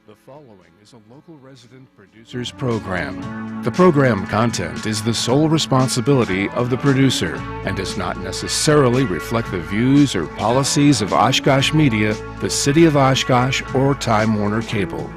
The following is a local resident producer's program. The program content is the sole responsibility of the producer and does not necessarily reflect the views or policies of Oshkosh Media, the City of Oshkosh, or Time Warner Cable.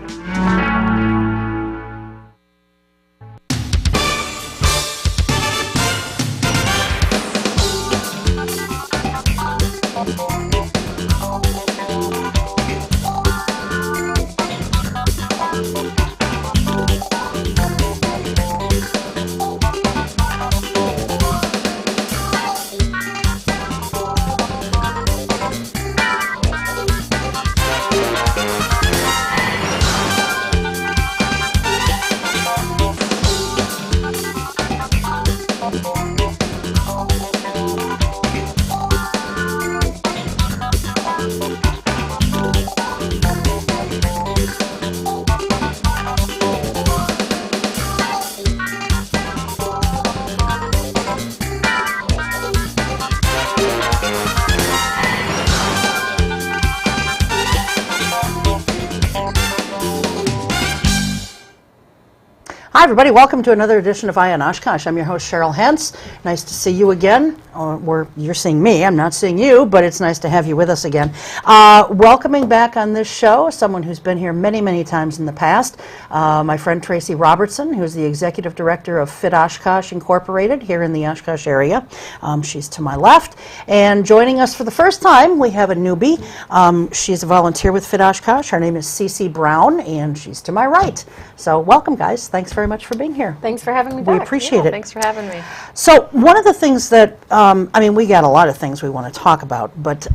Hi everybody, welcome to another edition of Eye on Oshkosh. I'm your host Cheryl Hentz. Nice to see you again. You're seeing me, I'm not seeing you, but it's nice to have you with us again. Welcoming back on this show, someone who's been here many, many times in the past, my friend Tracey Robertson, who's the Executive Director of Fit Oshkosh Incorporated here in the Oshkosh area. She's to my left. And joining us for the first time, we have a newbie. She's a volunteer with Fit Oshkosh. Her name is Cece Brown, and she's to my right. So welcome, guys. Thanks very much for being here. Thanks for having me back. We appreciate it. Thanks for having me. So one of the things that, we got a lot of things we want to talk about, but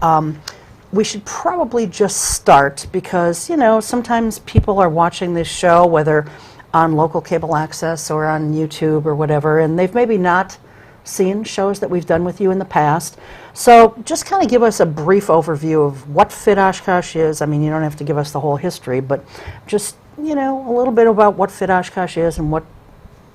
we should probably just start because, you know, sometimes people are watching this show, whether on local cable access or on YouTube or whatever, and they've maybe not seen shows that we've done with you in the past. So just kind of give us a brief overview of what Fit Oshkosh is. I mean, you don't have to give us the whole history, but just, you know, a little bit about what Fit Oshkosh is and what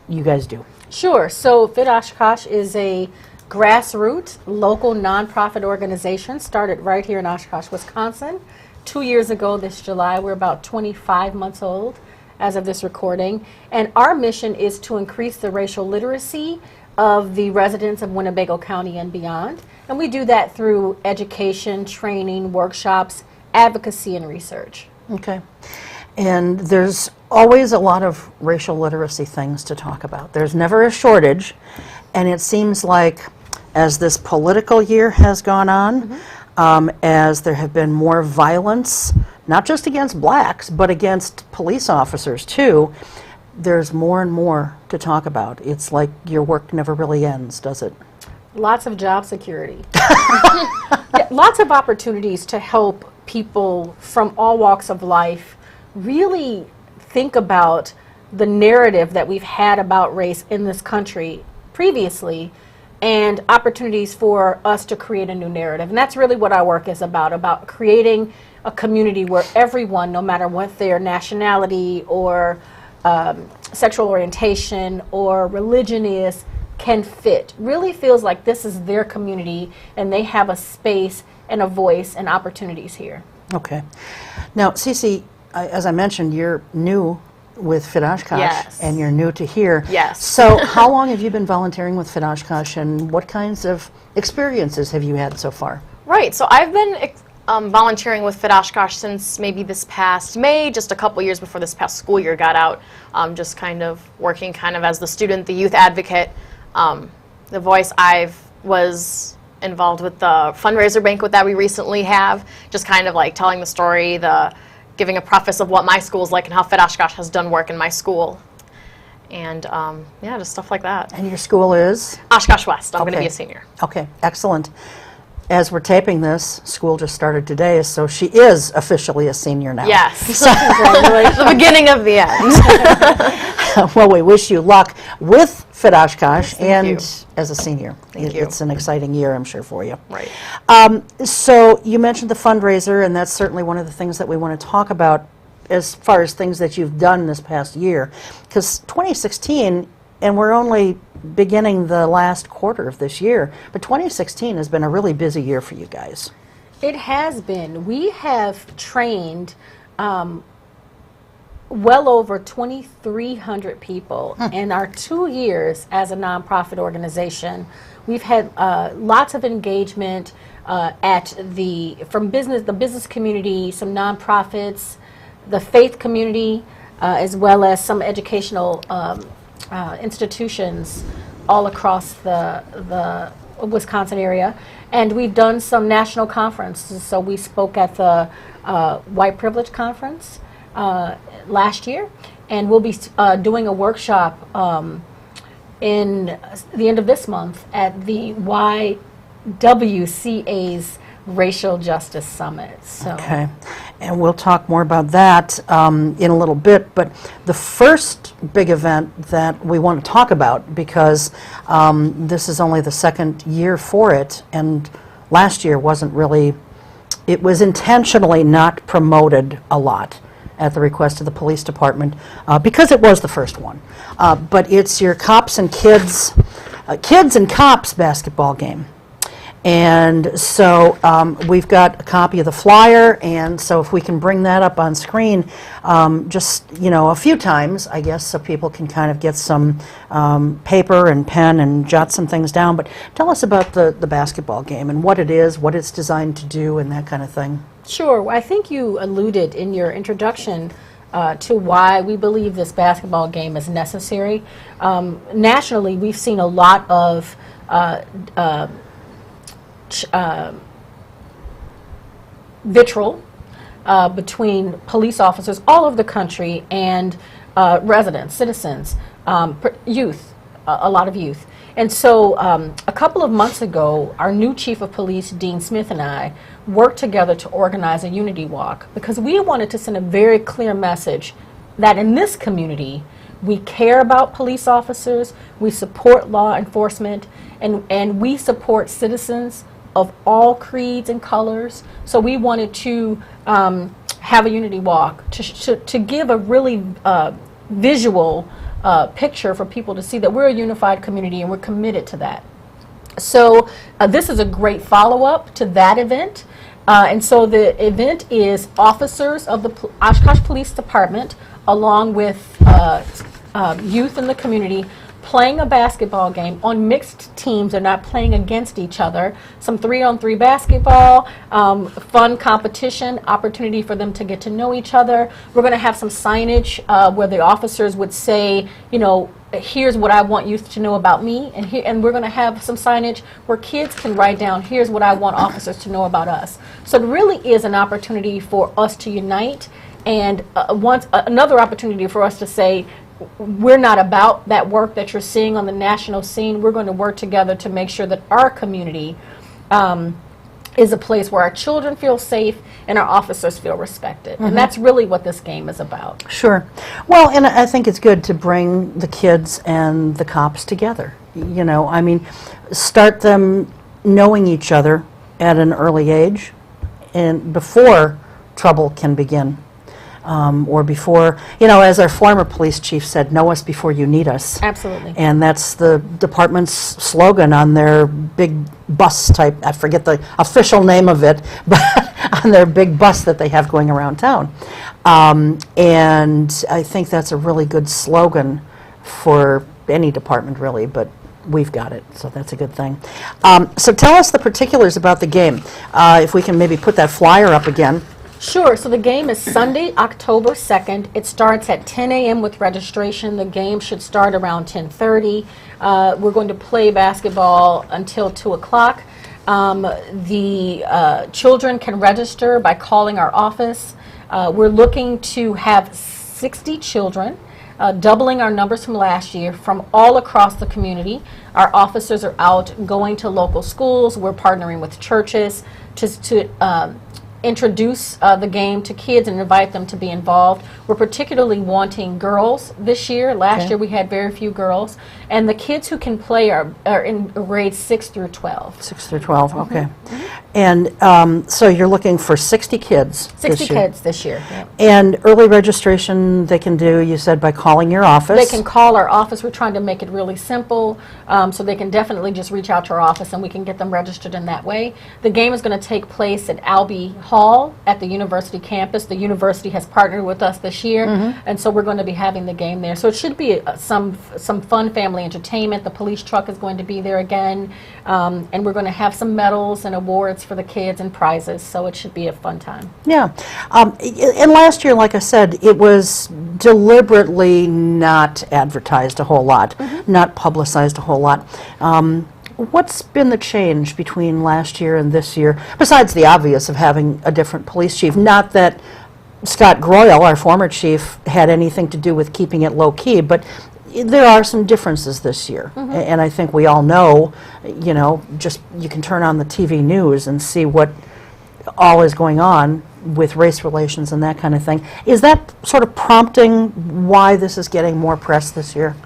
you guys do. Sure. So Fit Oshkosh is a grassroots local nonprofit organization started right here in Oshkosh, Wisconsin. 2 years ago this July. We're about 25 months old as of this recording. And our mission is to increase the racial literacy of the residents of Winnebago County and beyond. And we do that through education, training, workshops, advocacy, and research. Okay. And there's always a lot of racial literacy things to talk about. There's never a shortage. And it seems like as this political year has gone on, as there have been more violence, not just against blacks, but against police officers too, there's more and more to talk about. It's like your work never really ends, does it? Lots of job security. Yeah, lots of opportunities to help people from all walks of life really think about the narrative that we've had about race in this country previously, and opportunities for us to create a new narrative. And that's really what our work is about creating a community where everyone, no matter what their nationality or sexual orientation or religion is, can fit. Really feels like this is their community and they have a space and a voice and opportunities here. Okay. Now, Cece, as I mentioned, you're new with Fit Oshkosh, yes, and you're new to here. Yes. So how long have you been volunteering with Fit Oshkosh, and what kinds of experiences have you had so far? Right, so I've been volunteering with Fit Oshkosh since maybe this past May, just a couple years before this past school year got out, just kind of working kind of as the student, the youth advocate, the voice. I was involved with the fundraiser banquet that we recently have, just kind of like telling the story, giving a preface of what my school's like and how Fit Oshkosh has done work in my school. And yeah, just stuff like that. And your school is? Oshkosh West. I'm going to be a senior. Okay, excellent. As we're taping this, school just started today, so she is officially a senior now. Yes. The beginning of the end. Well, we wish you luck with Fit Oshkosh and you. As a senior. Thank you. It's an exciting year, I'm sure, for you. Right. So you mentioned the fundraiser, and that's certainly one of the things that we want to talk about as far as things that you've done this past year. Because 2016, and we're only beginning the last quarter of this year, but 2016 has been a really busy year for you guys. It has been. We have trained well over 2,300 people. In our 2 years as a nonprofit organization, we've had lots of engagement from the business community, some nonprofits, the faith community, as well as some educational institutions all across the Wisconsin area. And we've done some national conferences. So we spoke at the White Privilege Conference last year, and we'll be doing a workshop in the end of this month at the YWCA's Racial Justice Summit. So. Okay, and we'll talk more about that in a little bit, but the first big event that we want to talk about, because this is only the second year for it, and last year wasn't really, it was intentionally not promoted a lot at the request of the police department, because it was the first one. But it's your Cops and Kids and Cops basketball game. And so we've got a copy of the flyer, and so if we can bring that up on screen just, a few times, I guess, so people can kind of get some paper and pen and jot some things down. But tell us about the basketball game and what it is, what it's designed to do, and that kind of thing. Sure. Well, I think you alluded in your introduction to why we believe this basketball game is necessary. Nationally, we've seen a lot of vitriol between police officers all over the country and residents, citizens, youth, a lot of youth. And so a couple of months ago, our new chief of police, Dean Smith, and I worked together to organize a unity walk because we wanted to send a very clear message that in this community, we care about police officers, we support law enforcement, and we support citizens of all creeds and colors. So we wanted to have a unity walk to give a really visual picture for people to see that we're a unified community and we're committed to that. So this is a great follow-up to that event. And so the event is officers of the Oshkosh Police Department along with youth in the community playing a basketball game on mixed teams. They're not playing against each other. Some 3-on-3 basketball, fun competition, opportunity for them to get to know each other. We're going to have some signage where the officers would say, here's what I want youth to know about me, and we're going to have some signage where kids can write down, here's what I want officers to know about us. So it really is an opportunity for us to unite, and another opportunity for us to say, we're not about that work that you're seeing on the national scene. We're going to work together to make sure that our community is a place where our children feel safe and our officers feel respected. Mm-hmm. And that's really what this game is about. Sure. Well, and I think it's good to bring the kids and the cops together. Start them knowing each other at an early age and before trouble can begin. Or before, as our former police chief said, know us before you need us. Absolutely. And that's the department's slogan on their big bus type, I forget the official name of it, but on their big bus that they have going around town. And I think that's a really good slogan for any department, really, but we've got it, so that's a good thing. So tell us the particulars about the game. If we can maybe put that flyer up again. Sure. So the game is Sunday, October 2nd. It starts at 10 a.m. with registration. The game should start around 10:30. We're going to play basketball until 2 o'clock. The children can register by calling our office. We're looking to have 60 children, doubling our numbers from last year, from all across the community. Our officers are out going to local schools. We're partnering with churches to introduce the game to kids and invite them to be involved. We're particularly wanting girls this year. Last year we had very few girls. And the kids who can play are in grades 6 through 12. 6 through 12, okay. Mm-hmm. And so you're looking for 60 kids 60 kids this year. Yeah. And early registration they can do, you said, by calling your office? They can call our office. We're trying to make it really simple, so they can definitely just reach out to our office and we can get them registered in that way. The game is going to take place at Albee hall at the university campus. The university has partnered with us this year, and so we're going to be having the game there. So it should be some fun family entertainment. The police truck is going to be there again, and we're going to have some medals and awards for the kids and prizes. So it should be a fun time. Yeah. And last year, like I said, it was deliberately not advertised a whole lot, not publicized a whole lot. What's been the change between last year and this year, besides the obvious of having a different police chief? Not that Scott Groyle, our former chief, had anything to do with keeping it low-key, but there are some differences this year. And I think we all know, you know, just you can turn on the TV news and see what all is going on with race relations and that kind of thing. Is that sort of prompting why this is getting more press this year?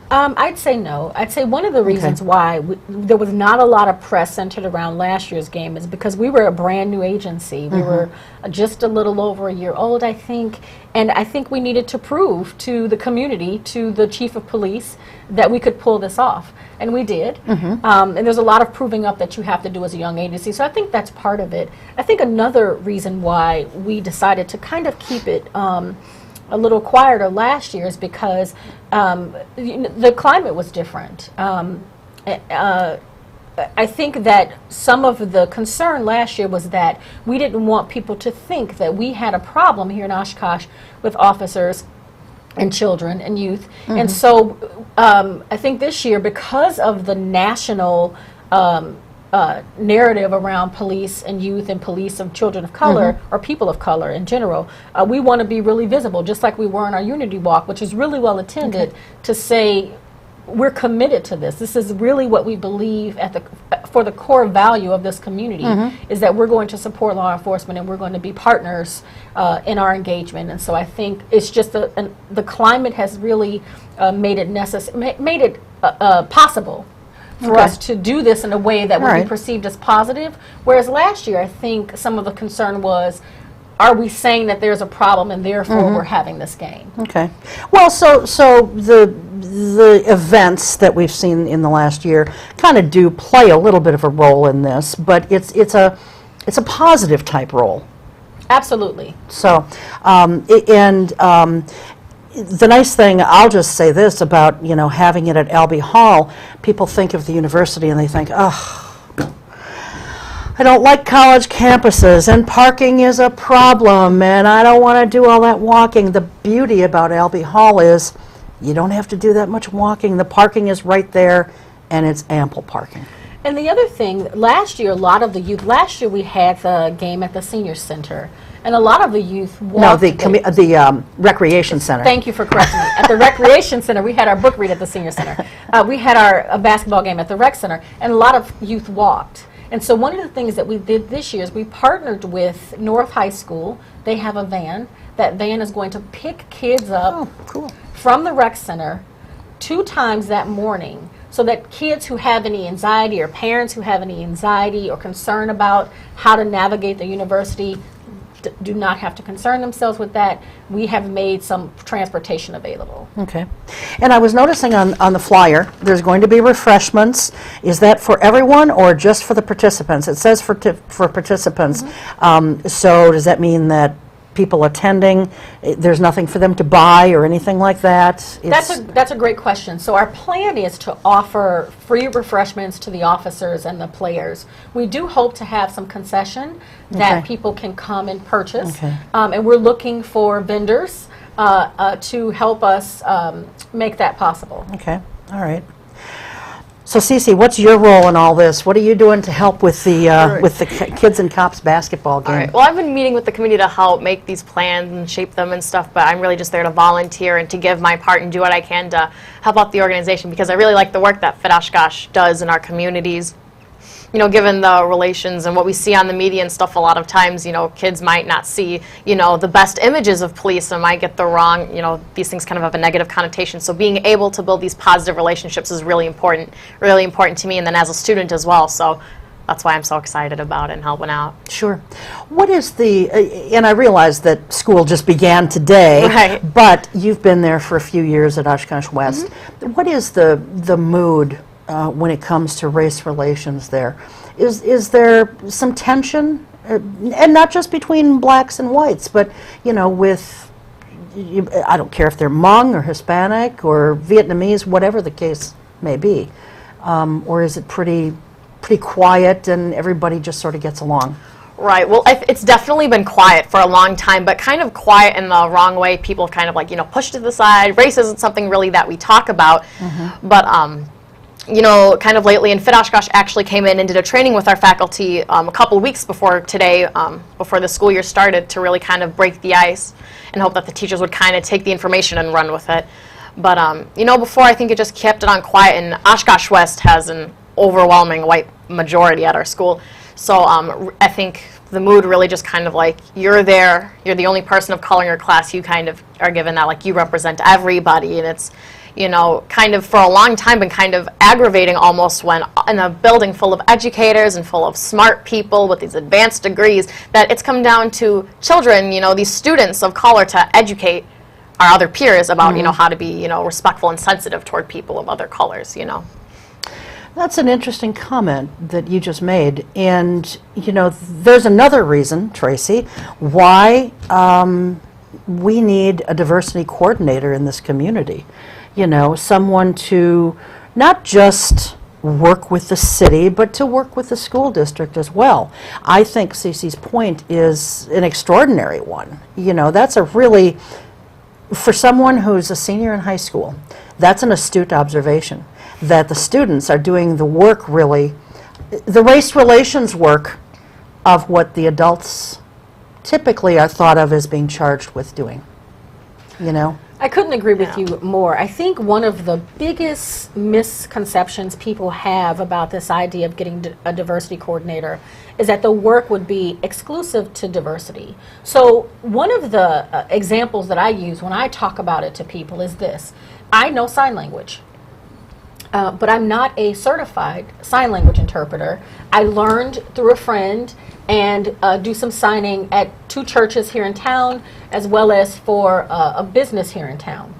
I'd say no. I'd say one of the reasons why there was not a lot of press centered around last year's game is because we were a brand new agency. We were just a little over a year old, I think, and I think we needed to prove to the community, to the chief of police, that we could pull this off, and we did. And there's a lot of proving up that you have to do as a young agency, so I think that's part of it. I think another reason why we decided to kind of keep it a little quieter last year is because the climate was different. I think that some of the concern last year was that we didn't want people to think that we had a problem here in Oshkosh with officers and children and youth. And so I think this year, because of the national narrative around police and youth and police of children of color or people of color in general, we want to be really visible, just like we were on our Unity Walk, which is really well attended, to say we're committed to this. This is really what we believe for the core value of this community, is that we're going to support law enforcement and we're going to be partners in our engagement. And so I think it's just the climate has really made it possible for us to do this in a way that would be perceived as positive. Whereas last year, I think some of the concern was, are we saying that there's a problem and therefore we're having this game? Okay. Well, so the events that we've seen in the last year kind of do play a little bit of a role in this, but it's a positive type role. Absolutely. So, the nice thing, I'll just say this about, you know, having it at Albee Hall, people think of the university and they think, oh, I don't like college campuses and parking is a problem and I don't want to do all that walking. The beauty about Albee Hall is you don't have to do that much walking. The parking is right there and it's ample parking. And the other thing, last year, a lot of the youth, last year we had the game at the Senior Center. And a lot of the youth walked. No, the Recreation Center. Thank you for correcting me. At the Recreation Center, we had our book read at the Senior Center. We had our basketball game at the Rec Center, and a lot of youth walked. And so one of the things that we did this year is we partnered with North High School. They have a van. That van is going to pick kids up from the Rec Center 2 times that morning, so that kids who have any anxiety or parents who have any anxiety or concern about how to navigate the university do not have to concern themselves with that. We have made some transportation available. Okay. And I was noticing on the flyer, there's going to be refreshments. Is that for everyone or just for the participants? It says for participants. So does that mean that people attending, there's nothing for them to buy or anything like that? That's a great question. So our plan is to offer free refreshments to the officers and the players. We do hope to have some concession that people can come and purchase. And we're looking for vendors to help us make that possible. Okay. All right. So Cece, what's your role in all this? What are you doing to help with the Kids and Cops basketball game? All right. Well, I've been meeting with the committee to help make these plans and shape them and stuff, but I'm really just there to volunteer and to give my part and do what I can to help out the organization, because I really like the work that Fit Oshkosh does in our communities. You know, given the relations and what we see on the media and stuff, a lot of times, you know, kids might not see, you know, the best images of police and might get the wrong, you know, these things kind of have a negative connotation. So being able to build these positive relationships is really important to me, and then as a student as well. So that's why I'm so excited about it and helping out. Sure. What is and I realize that school just began today, but you've been there for a few years at Oshkosh West. What is the mood when it comes to race relations there? Is there some tension and not just between blacks and whites, but, with, I don't care if they're Hmong or Hispanic or Vietnamese, whatever the case may be. Or is it pretty quiet and everybody just sort of gets along? Right. Well, it's definitely been quiet for a long time, but kind of quiet in the wrong way. People have kind of like, pushed to the side. Race isn't something really that we talk about. But, kind of lately, and Fit Oshkosh actually came in and did a training with our faculty a couple weeks before today, before the school year started, to really kind of break the ice and hope that the teachers would kind of take the information and run with it. But, before, I think it just kept it on quiet, and Oshkosh West has an overwhelming white majority at our school. So I think the mood really just kind of like, you're there, you're the only person of color in your class, you kind of are given that, like, you represent everybody, and it's, kind of for a long time been kind of aggravating almost when in a building full of educators and full of smart people with these advanced degrees, that it's come down to children, these students of color, to educate our other peers about, how to be, respectful and sensitive toward people of other colors, That's an interesting comment that you just made. And, there's another reason, Tracey, why we need a diversity coordinator in this community. Someone to not just work with the city, but to work with the school district as well. I think Cece's point is an extraordinary one. That's a really, for someone who's a senior in high school, that's an astute observation. That the students are doing the work, really, the race relations work of what the adults typically are thought of as being charged with doing, I couldn't agree with you more. I think one of the biggest misconceptions people have about this idea of getting a diversity coordinator is that the work would be exclusive to diversity. So one of the examples that I use when I talk about it to people is this. I know sign language. But I'm not a certified sign language interpreter. I learned through a friend and do some signing at 2 churches here in town, as well as for a business here in town.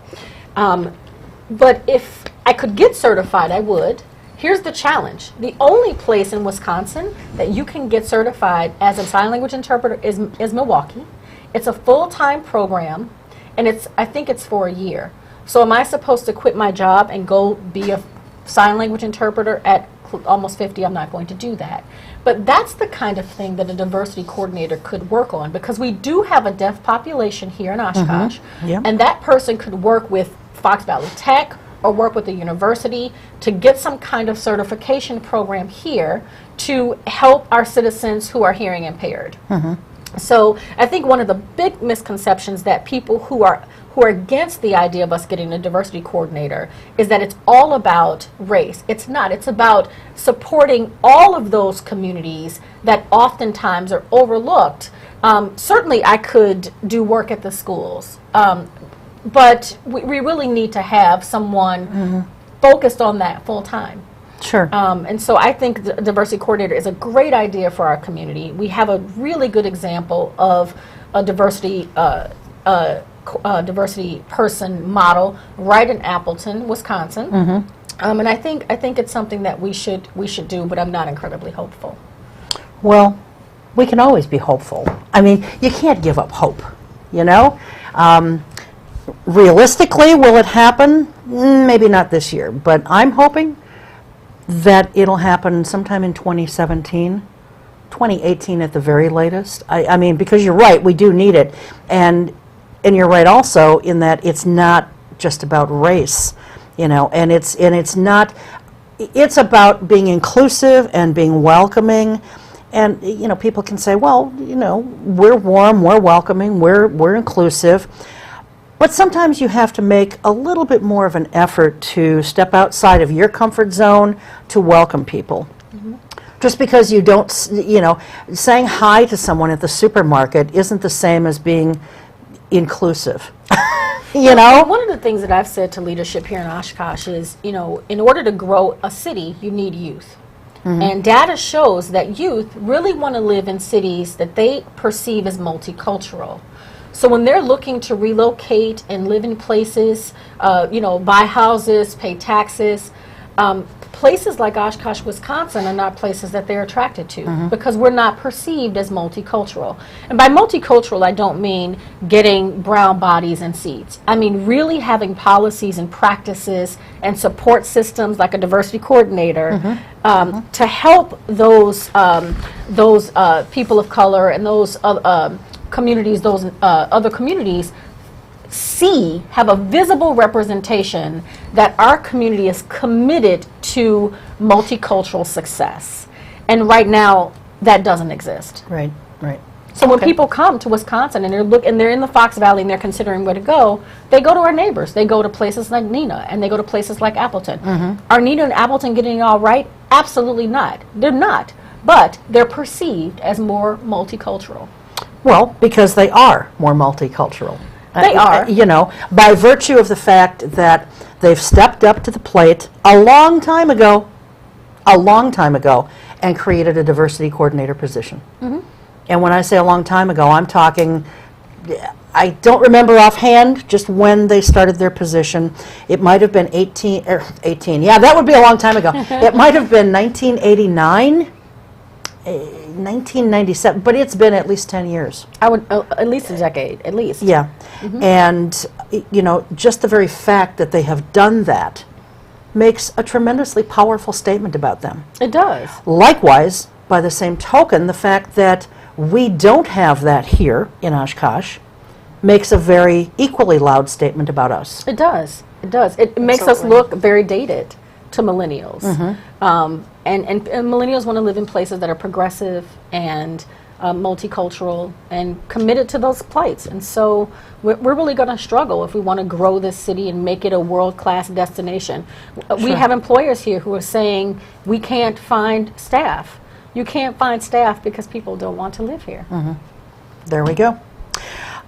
But if I could get certified, I would. Here's the challenge. The only place in Wisconsin that you can get certified as a sign language interpreter is Milwaukee. It's a full-time program, and I think it's for a year. So am I supposed to quit my job and go be a sign language interpreter at almost 50? I'm not going to do that. But that's the kind of thing that a diversity coordinator could work on, because we do have a deaf population here in Oshkosh, and that person could work with Fox Valley Tech or work with the university to get some kind of certification program here to help our citizens who are hearing impaired. So I think one of the big misconceptions that people who are against the idea of us getting a diversity coordinator is that it's all about race. It's not. It's about supporting all of those communities that oftentimes are overlooked. Certainly I could do work at the schools, but we really need to have someone focused on that full time. Sure. And so I think the diversity coordinator is a great idea for our community. We have a really good example of a diversity diversity person model right in Appleton, Wisconsin. And I think it's something that we should do, but I'm not incredibly hopeful. Well, we can always be hopeful. I mean, you can't give up hope, Realistically, will it happen? Maybe not this year, but I'm hoping that it'll happen sometime in 2017, 2018 at the very latest. I mean, because you're right, we do need it. And you're right also in that it's not just about race, and it's not, it's about being inclusive and being welcoming. And, people can say, well, we're warm, we're welcoming, we're inclusive. But sometimes you have to make a little bit more of an effort to step outside of your comfort zone to welcome people. Just because you don't, saying hi to someone at the supermarket isn't the same as being inclusive. One of the things that I've said to leadership here in Oshkosh is, in order to grow a city, you need youth. And data shows that youth really want to live in cities that they perceive as multicultural. So when they're looking to relocate and live in places, buy houses, pay taxes, places like Oshkosh, Wisconsin are not places that they're attracted to because we're not perceived as multicultural. And by multicultural, I don't mean getting brown bodies and seats. I mean really having policies and practices and support systems like a diversity coordinator to help those people of color and those communities, those other communities have a visible representation that our community is committed to multicultural success. And right now, that doesn't exist. Right, right. So when people come to Wisconsin and they're in the Fox Valley and they're considering where to go, they go to our neighbors. They go to places like Neenah and they go to places like Appleton. Are Neenah and Appleton getting it all right? Absolutely not. They're not. But they're perceived as more multicultural. Well, because they are more multicultural. They are. You know, by virtue of the fact that they've stepped up to the plate a long time ago, and created a diversity coordinator position. And when I say a long time ago, I'm talking, I don't remember offhand just when they started their position. It might have been 18, yeah, that would be a long time ago. It might have been 1989. 1997, but it's been at least 10 years. I would, at least a decade, at least. Yeah, and you know, just the very fact that they have done that makes a tremendously powerful statement about them. It does. Likewise, by the same token, the fact that we don't have that here in Oshkosh makes a very equally loud statement about us. It does. It does. It makes us look very dated to millennials. And millennials want to live in places that are progressive and multicultural and committed to those plights. And so we're really going to struggle if we want to grow this city and make it a world-class destination. We have employers here who are saying we can't find staff. You can't find staff because people don't want to live here. There we go.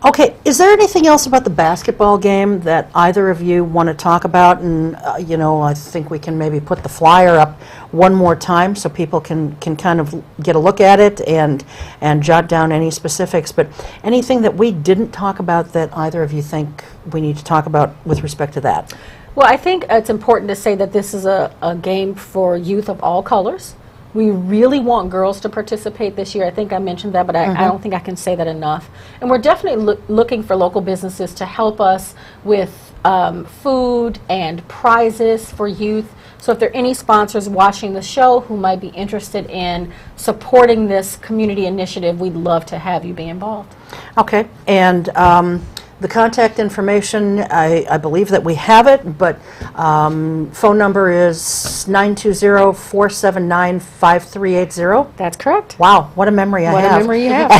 Okay, is there anything else about the basketball game that either of you want to talk about? And, you know, I think we can maybe put the flyer up one more time so people can kind of get a look at it and jot down any specifics. But anything that we didn't talk about that either of you think we need to talk about with respect to that? Well, I think it's important to say that this is a game for youth of all colors. We really want girls to participate this year. I think I mentioned that, but I don't think I can say that enough. And we're definitely looking for local businesses to help us with food and prizes for youth. So if there are any sponsors watching the show who might be interested in supporting this community initiative, we'd love to have you be involved. Okay, and the contact information, I believe that we have it, but phone number is 920-479-5380. That's correct. Wow, what a memory I have. What a memory you have.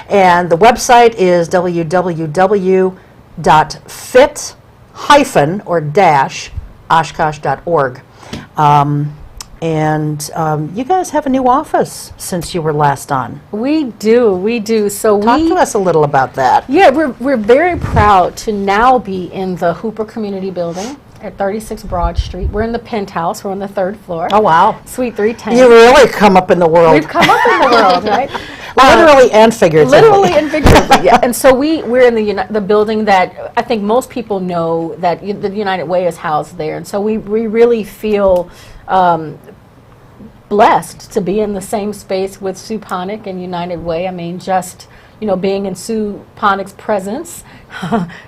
And the website is www.fit-oshkosh.org. And you guys have a new office since you were last on. We do. So Talk to us a little about that. Yeah, we're very proud to now be in the Hooper Community Building at 36 Broad Street. We're in the penthouse. We're on the 3rd floor. Oh, wow. Suite 310. You really come up in the world. We've come up in the world, right? Literally and figuratively. Literally and figuratively, yeah. And so we're in the building that I think most people know that the United Way is housed there. And so we really feel blessed to be in the same space with Sue Ponick and United Way. I mean, just, you know, being in Sue Ponick's presence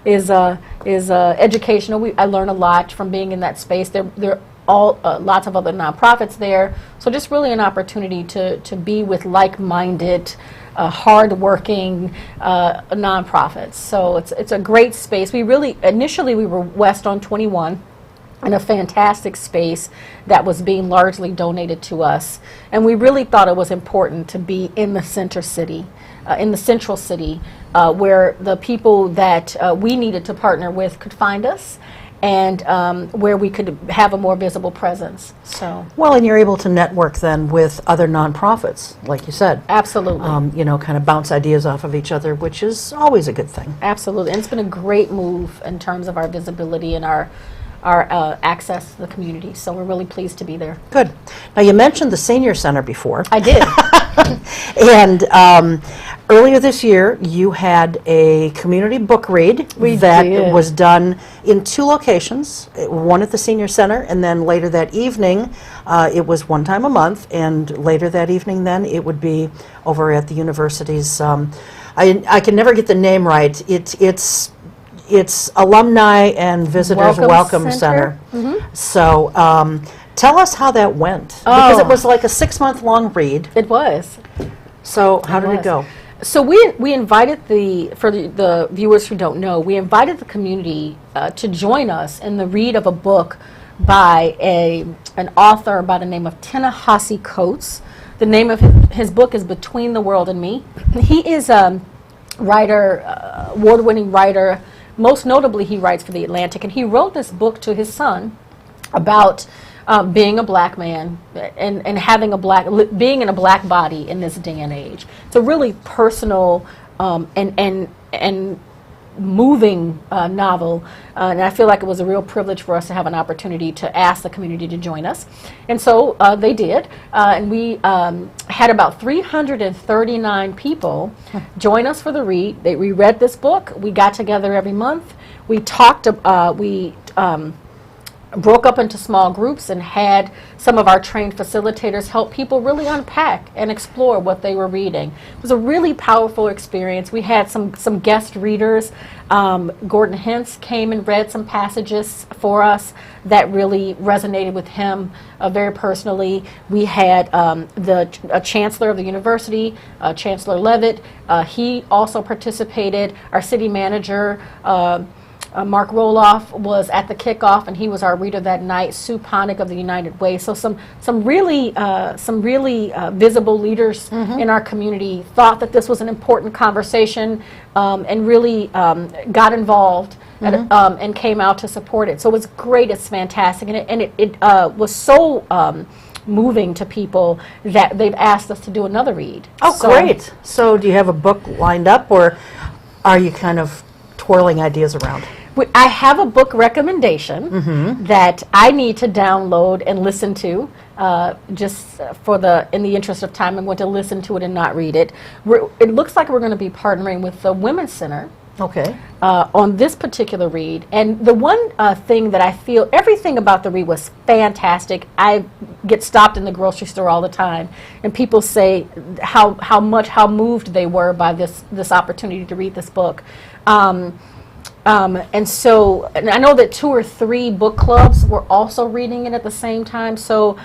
is educational. I learn a lot from being in that space. There are all lots of other nonprofits there. So just really an opportunity to be with like-minded, hard-working nonprofits. So it's a great space. Initially we were west on 21. In a fantastic space that was being largely donated to us. And we really thought it was important to be in the central city, where the people that we needed to partner with could find us, and where we could have a more visible presence. So well, and you're able to network then with other nonprofits, like you said. Absolutely. You know, kind of bounce ideas off of each other, which is always a good thing. Absolutely. And it's been a great move in terms of our visibility and our access to the community. So we're really pleased to be there. Good. Now, you mentioned the Senior Center before. I did. And earlier this year, you had a community book read that was done in 2 locations, one at the Senior Center, and then later that evening, it was one time a month, and later that evening then, it would be over at the university's, I can never get the name right, it's Alumni and Visitors Welcome Center. So tell us how that went, because it was like a 6-month-long read. It was. So how did it go? So we invited for the viewers who don't know, we invited the community to join us in the read of a book by an author by the name of Ta-Nehisi Coates. The name of his book is Between the World and Me. He is a writer, award-winning writer. Most notably, he writes for The Atlantic, and he wrote this book to his son about being a black man and having being in a black body in this day and age. It's a really personal and moving novel, and I feel like it was a real privilege for us to have an opportunity to ask the community to join us. And so they did, and we had about 339 people join us for the read. We read this book. We got together every month. We talked, broke up into small groups and had some of our trained facilitators help people really unpack and explore what they were reading. It was a really powerful experience. We had some guest readers. Gordon Hentz came and read some passages for us that really resonated with him very personally. We had a chancellor of the university, Chancellor Levitt. He also participated. Our city manager, Mark Roloff, was at the kickoff, and he was our reader that night. Sue Ponick of the United Way. So some really visible leaders in our community thought that this was an important conversation and really got involved and came out to support it. So it was great. It's fantastic, and it was so moving to people that they've asked us to do another read. Oh, great. So do you have a book lined up, or are you kind of twirling ideas around? I have a book recommendation that I need to download and listen to, just in the interest of time. I'm going to listen to it and not read it. It looks like we're going to be partnering with the Women's Center. Okay. On this particular read. And the one thing that I feel, everything about the read was fantastic. I get stopped in the grocery store all the time, and people say how moved they were by this opportunity to read this book. And so, and I know that 2 or 3 book clubs were also reading it at the same time. So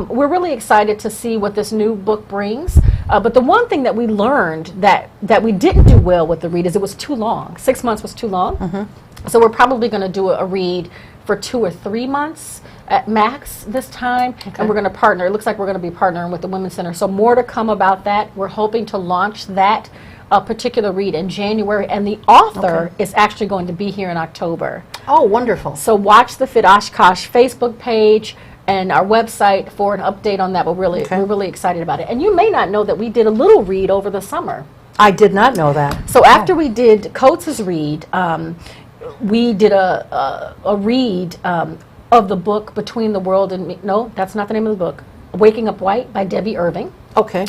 we're really excited to see what this new book brings. But the one thing that we learned that we didn't do well with the read is it was too long. 6 months was too long. So we're probably going to do a read for 2 or 3 months at max this time. And we're going to partner. It looks like we're going to be partnering with the Women's Center. So more to come about that. We're hoping to launch that particular read in January, and the author is actually going to be here in October. Oh, wonderful. So watch the Fit Oshkosh Facebook page and our website for an update on that. We're really excited about it. And you may not know that we did a little read over the summer. I did not know that. So after we did Coates' read, we did a read of the book Between the World and Me. No, that's not the name of the book. Waking Up White by Debbie Irving. Okay.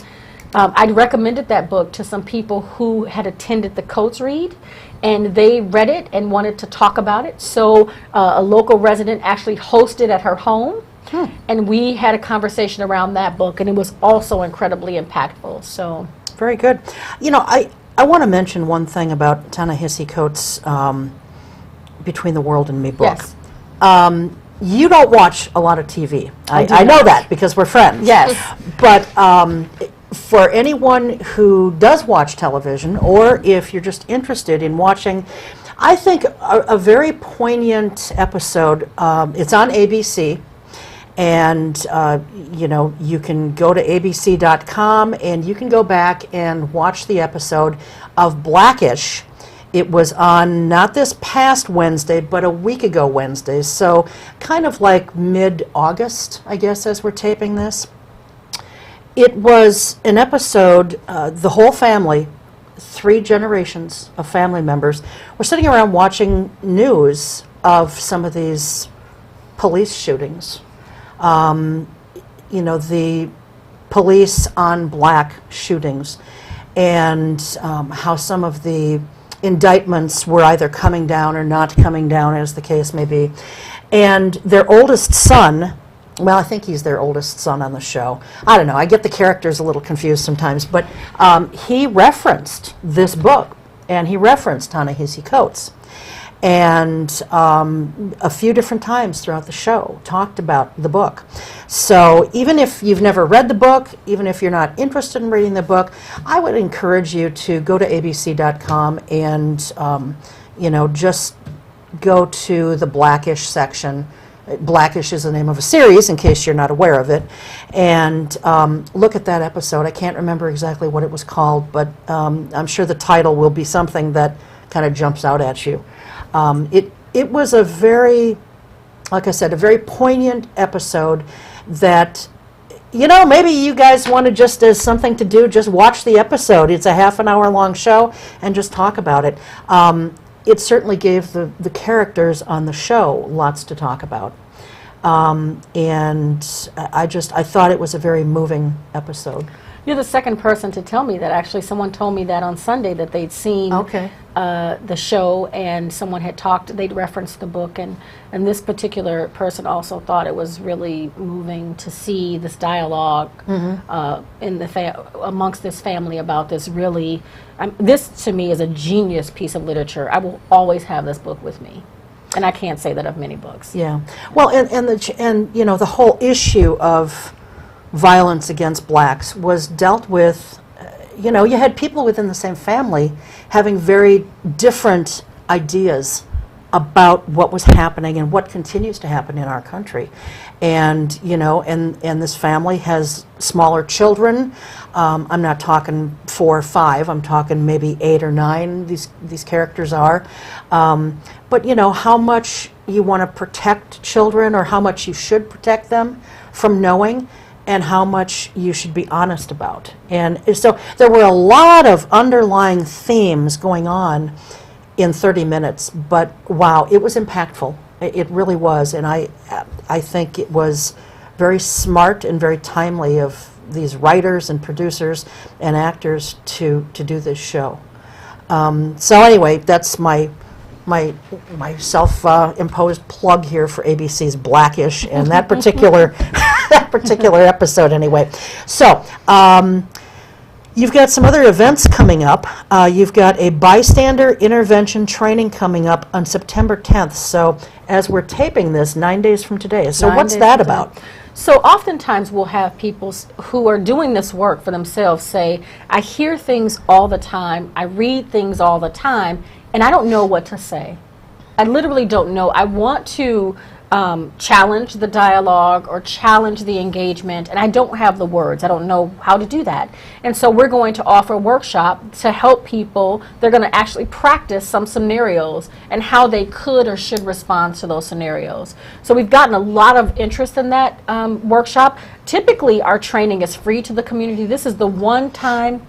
I'd recommended that book to some people who had attended the Coates read, and they read it and wanted to talk about it. So a local resident actually hosted at her home, and we had a conversation around that book, and it was also incredibly impactful. So very good. You know, I want to mention one thing about Ta-Nehisi Coates' Between the World and Me book. Yes. You don't watch a lot of TV. I know that because we're friends. Yes. But for anyone who does watch television, or if you're just interested in watching, I think a very poignant episode, it's on ABC, and you know, you can go to abc.com and you can go back and watch the episode of Blackish. It was on not this past Wednesday, but a week ago Wednesday, so kind of like mid-August, I guess, as we're taping this. It was an episode, the whole family, 3 generations of family members, were sitting around watching news of some of these police shootings. You know, the police on black shootings, and how some of the indictments were either coming down or not coming down, as the case may be. And their oldest son, well, I think he's their oldest son on the show. I don't know, I get the characters a little confused sometimes, but he referenced this book, and he referenced Ta-Nehisi Coates. And a few different times throughout the show talked about the book. So even if you've never read the book, even if you're not interested in reading the book, I would encourage you to go to abc.com and just go to the Blackish section. Blackish is the name of a series, in case you're not aware of it, and look at that episode. I can't remember exactly what it was called, but I'm sure the title will be something that kind of jumps out at you. It was a very, like I said, a very poignant episode that, maybe you guys want to, just as something to do, just watch the episode. It's a half an hour long show and just talk about it. It certainly gave the characters on the show lots to talk about. And I thought it was a very moving episode. You're the second person to tell me that. Actually, someone told me that on Sunday, that they'd seen the show, and someone had they'd referenced the book, and this particular person also thought it was really moving to see this dialogue in amongst this family about this really, this to me is a genius piece of literature. I will always have this book with me. And I can't say that of many books. Yeah. Well, and the whole issue of violence against blacks was dealt with. You had people within the same family having very different ideas about what was happening and what continues to happen in our country. And and this family has smaller children. I'm not talking 4 or 5. I'm talking maybe 8 or 9. These characters are. But how much you want to protect children, or how much you should protect them from knowing, and how much you should be honest about. And so there were a lot of underlying themes going on in 30 minutes, but wow, it was impactful. It really was, and I think it was very smart and very timely of these writers and producers and actors to do this show. So anyway, that's my self-imposed plug here for ABC's Blackish and that particular that particular episode anyway. So you've got some other events coming up. You've got a bystander intervention training coming up on September 10th. So as we're taping this, 9 days from today. So what's that about? So oftentimes we'll have people who are doing this work for themselves say, I hear things all the time, I read things all the time, and I don't know what to say. I literally don't know. I want to challenge the dialogue or challenge the engagement, and I don't have the words. I don't know how to do that. And so we're going to offer a workshop to help people. They're going to actually practice some scenarios and how they could or should respond to those scenarios. So we've gotten a lot of interest in that workshop. Typically our training is free to the community. This is the one time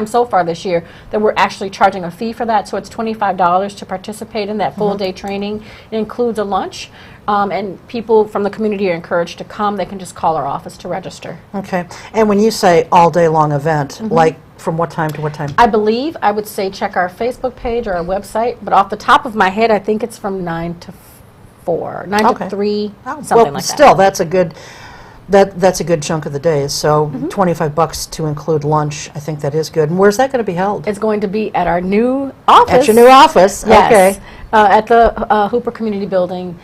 so far this year that we're actually charging a fee for that, so it's $25 to participate in that full day training. It includes a lunch, and people from the community are encouraged to come. They can just call our office to register. Okay. And when you say all day long event, like from what time to what time? I believe I would say check our Facebook page or our website, but off the top of my head, I think it's from 9 to 4, 9 to 3, something like that. Still, that's a good. That's a good chunk of the day. So $25 to include lunch, I think that is good. And where's that going to be held? It's going to be at our new office. At your new office? Yes. Okay. At the Hooper Community Building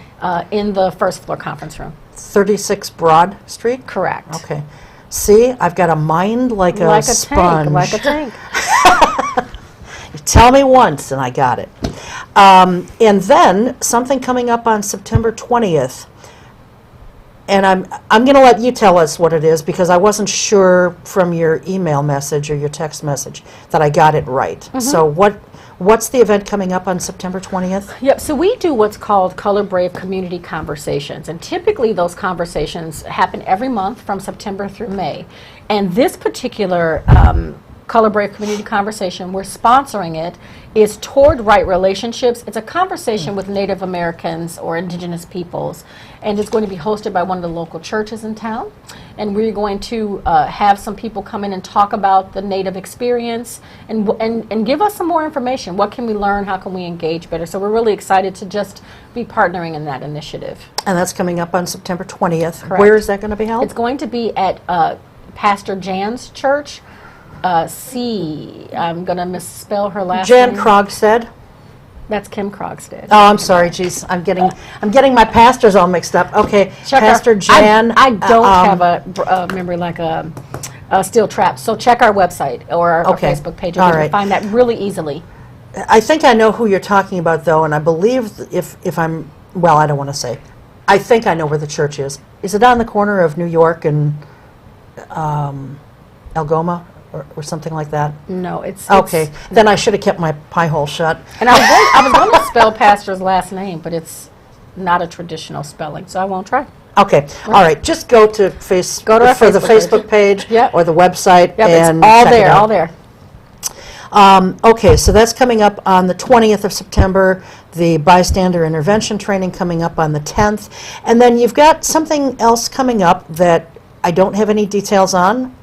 in the first floor conference room. 36 Broad Street? Correct. Okay. See, I've got a mind like a sponge. Like a tank. You tell me once and I got it. And then something coming up on September 20th. And I'm going to let you tell us what it is, because I wasn't sure from your email message or your text message that I got it right. So what's the event coming up on September 20th? Yep, so we do what's called Color Brave Community Conversations, and typically those conversations happen every month from September through May. And this particular Color Brave Community Conversation. We're sponsoring it. It's toward right relationships. It's a conversation with Native Americans or indigenous peoples, and it's going to be hosted by one of the local churches in town. And we're going to have some people come in and talk about the Native experience and give us some more information. What can we learn? How can we engage better? So we're really excited to just be partnering in that initiative. And that's coming up on September 20th. Correct. Where is that going to be held? It's going to be at Pastor Jan's church. I'm going to misspell her last Jan name. Krogstad. That's Kim Krogstad. Oh, I'm sorry, geez. I'm getting my pastors all mixed up. Okay, Check Pastor Jan. I don't have a memory like a steel trap. So check our website or our Okay. Facebook page. All You can right. find that really easily. I think I know who you're talking about, though, and I believe if I'm, well, I don't want to say. I think I know where the church is. Is it on the corner of New York and Algoma or something like that? No, it's Okay, then I should have kept my pie hole shut. And I was going to spell Pastor's last name, but it's not a traditional spelling, so I won't try. Okay, all right. Just go to Go to our for the Facebook Facebook page Yep. or the website Yep, and it's all check it there, out. all there. Okay, so that's coming up on the 20th of September, the bystander intervention training coming up on the 10th, and then you've got something else coming up that I don't have any details on.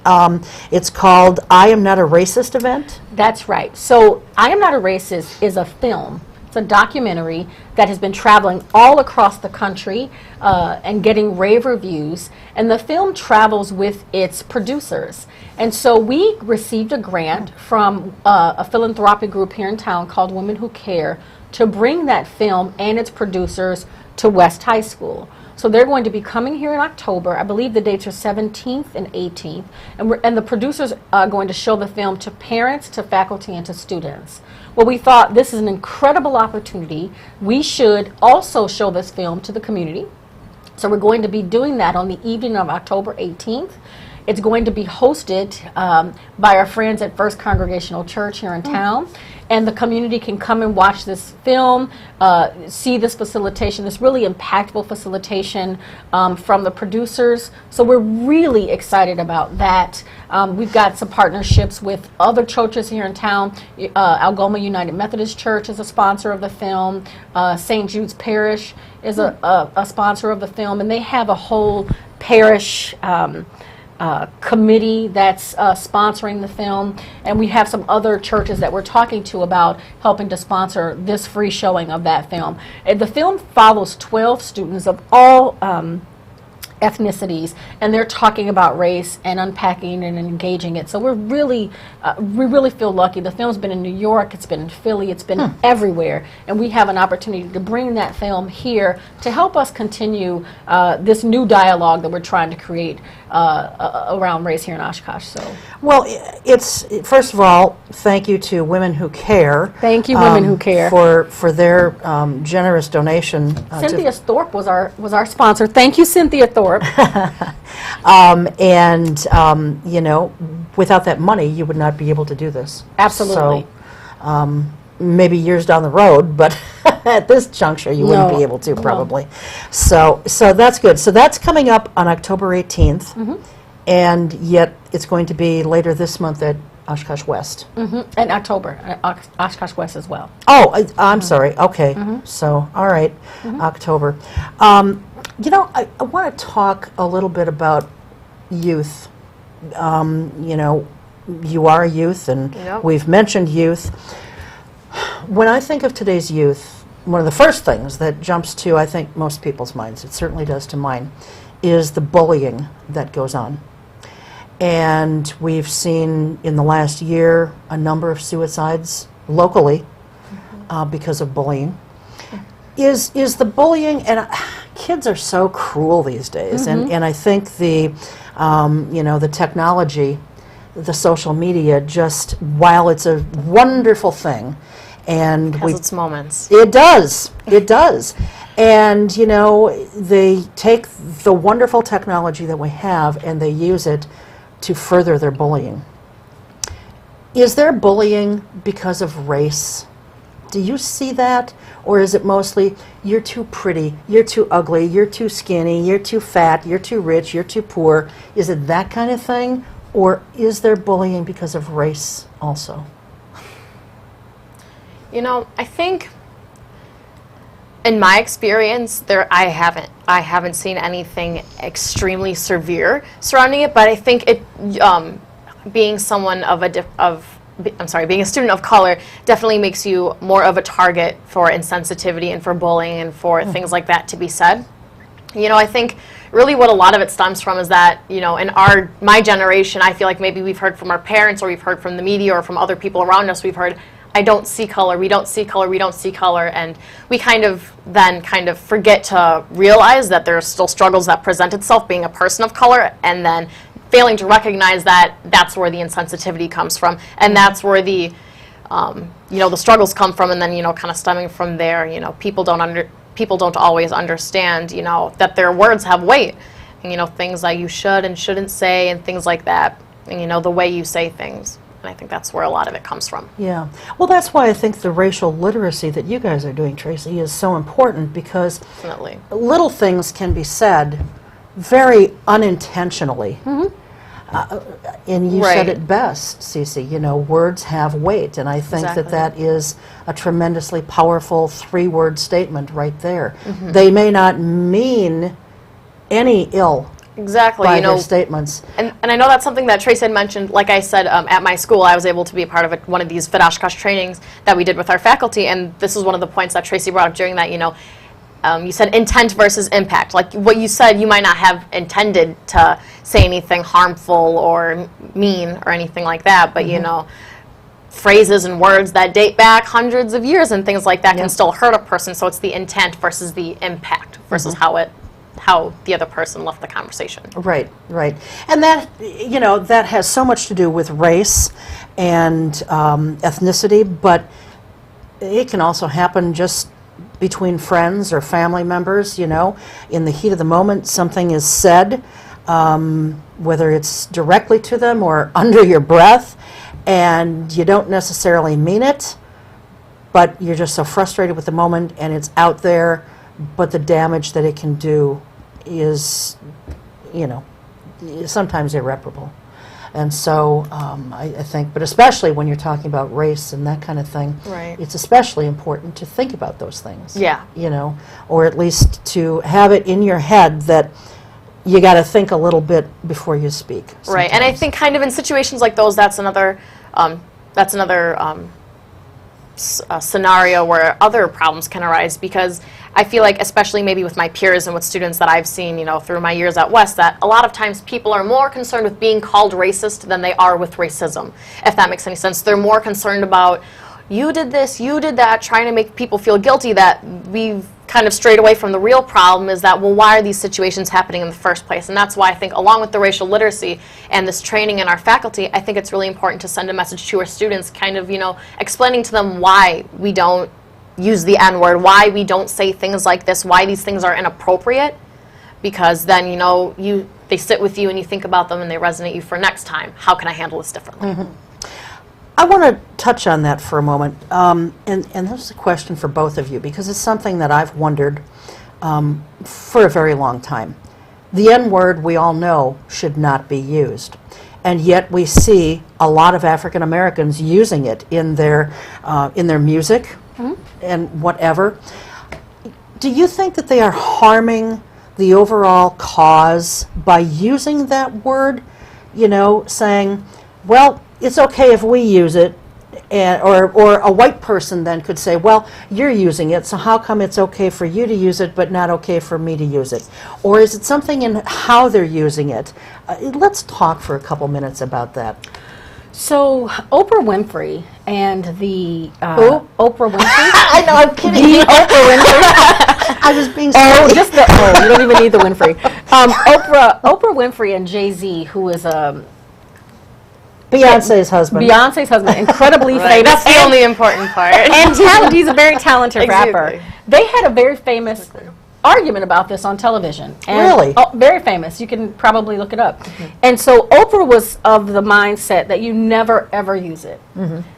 It's called I Am Not a Racist event. That's right. So I Am Not a Racist is a film. It's a documentary that has been traveling all across the country and getting rave reviews. And the film travels with its producers. And so we received a grant from a philanthropic group here in town called Women Who Care to bring that film and its producers to West High School. So they're going to be coming here in October. I believe the dates are 17th and 18th. And the producers are going to show the film to parents, to faculty, and to students. Well, we thought this is an incredible opportunity. We should also show this film to the community. So we're going to be doing that on the evening of October 18th. It's going to be hosted by our friends at First Congregational Church here in town. And the community can come and watch this film, see this facilitation, this really impactful facilitation from the producers. So we're really excited about that. We've got some partnerships with other churches here in town. Algoma United Methodist Church is a sponsor of the film. St. Jude's Parish is a sponsor of the film. And they have a whole parish committee that's sponsoring the film, and we have some other churches that we're talking to about helping to sponsor this free showing of that film. And the film follows 12 students of all ethnicities, and they're talking about race and unpacking and engaging it. So we really feel lucky. The film's been in New York, it's been in Philly, it's been everywhere, and we have an opportunity to bring that film here to help us continue this new dialogue that we're trying to create around race here in Oshkosh. So, Well, it's first of all, thank you to Women Who Care. Thank you, Women Who Care, for their generous donation. Cynthia Thorpe was our sponsor. Thank you, Cynthia Thorpe. You know, without that money, you would not be able to do this. Absolutely. So, maybe years down the road, but at this juncture, you wouldn't No. be able to, No. probably. So that's good. So that's coming up on October 18th, and yet it's going to be later this month at Oshkosh West. And October, Oshkosh West as well. Oh, I'm sorry. Okay. So, all right, October. You know, I want to talk a little bit about youth. You know, you are a youth, and Yep. we've mentioned youth. When I think of today's youth, one of the first things that jumps to, I think, most people's minds, it certainly does to mine, is the bullying that goes on. And we've seen in the last year a number of suicides locally because of bullying. Is the bullying, and kids are so cruel these days, and I think the the technology, the social media, just while it's a wonderful thing, and Has its moments. it does. And, you know, they take the wonderful technology that we have and they use it to further their bullying. Is there bullying because of race? Do you see that? Or is it mostly, you're too pretty, you're too ugly, you're too skinny, you're too fat, you're too rich, you're too poor? Is it that kind of thing? Or is there bullying because of race also? You know, I think in my experience, I haven't seen anything extremely severe surrounding it. But I think it, being someone being a student of color definitely makes you more of a target for insensitivity and for bullying and for things like that to be said. You know, I think really what a lot of it stems from is that, you know, in my generation, I feel like maybe we've heard from our parents or we've heard from the media or from other people around us, we've heard, I don't see color, we don't see color, we don't see color, and we kind of forget to realize that there are still struggles that present itself being a person of color, and then failing to recognize that that's where the insensitivity comes from, and that's where the, you know, the struggles come from, and then, you know, kind of stemming from there, you know, people don't always understand, you know, that their words have weight, and, you know, things that you should and shouldn't say and things like that, and, you know, the way you say things. And I think that's where a lot of it comes from. Yeah. Well, that's why I think the racial literacy that you guys are doing, Tracey, is so important, because Definitely. little things can be said very unintentionally. And you said it best, Cece, you know, words have weight, and I think that is a tremendously powerful 3-word statement right there. They may not mean any ill by their statements. And I know that's something that Tracey had mentioned. Like I said, at my school, I was able to be a part of one of these Fit Oshkosh trainings that we did with our faculty, and this is one of the points that Tracey brought up during that, you know, you said intent versus impact. Like what you said, you might not have intended to say anything harmful or mean or anything like that, but you know, phrases and words that date back hundreds of years and things like that can still hurt a person. So it's the intent versus the impact versus how the other person left the conversation. Right, right. And that, you know, that has so much to do with race and ethnicity, but it can also happen just between friends or family members, you know. In the heat of the moment, something is said, whether it's directly to them or under your breath, and you don't necessarily mean it, but you're just so frustrated with the moment and it's out there, but the damage that it can do is, you know, sometimes irreparable. And so I think, but especially when you're talking about race and that kind of thing, it's especially important to think about those things. Yeah. You know, or at least to have it in your head that you got to think a little bit before you speak. Sometimes. Right, and I think kind of in situations like those, that's another scenario where other problems can arise, because I feel like, especially maybe with my peers and with students that I've seen, you know, through my years at West, that a lot of times people are more concerned with being called racist than they are with racism, if that makes any sense. They're more concerned about, you did this, you did that, trying to make people feel guilty, that we've kind of strayed away from the real problem is that, well, why are these situations happening in the first place? And that's why I think, along with the racial literacy and this training in our faculty, I think it's really important to send a message to our students, kind of, you know, explaining to them why we don't use the N-word, why we don't say things like this, why these things are inappropriate, because then, you know, they sit with you and you think about them and they resonate you for next time. How can I handle this differently? I want to touch on that for a moment, and this is a question for both of you, because it's something that I've wondered for a very long time. The N-word, we all know, should not be used, and yet we see a lot of African Americans using it in their music and whatever. Do you think that they are harming the overall cause by using that word? You know, saying, well, it's okay if we use it, or a white person then could say, well, you're using it, so how come it's okay for you to use it but not okay for me to use it? Or is it something in how they're using it? Let's talk for a couple minutes about that. So Oprah Winfrey and the Who? Oprah Winfrey. I know, I'm kidding. The Oprah Winfrey. I was being you don't even need the Winfrey. Oprah Winfrey and Jay-Z, who is Beyonce's husband. Beyonce's husband, incredibly famous. That's the only important part. And he's a very talented rapper. They had a very famous argument about this on television. And, really? Oh, very famous. You can probably look it up. And so Oprah was of the mindset that you never, ever use it.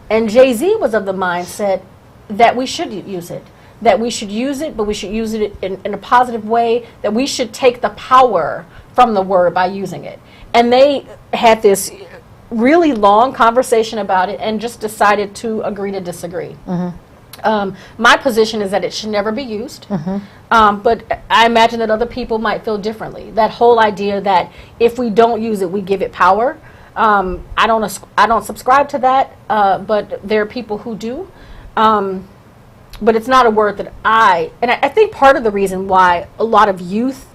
And Jay-Z was of the mindset that we should use it. That we should use it, but we should use it in a positive way, that we should take the power from the word by using it. And they had this really long conversation about it and just decided to agree to disagree. My position is that it should never be used, but I imagine that other people might feel differently. That whole idea that if we don't use it, we give it power. I don't subscribe to that, but there are people who do. But it's not a word that I think part of the reason why a lot of youth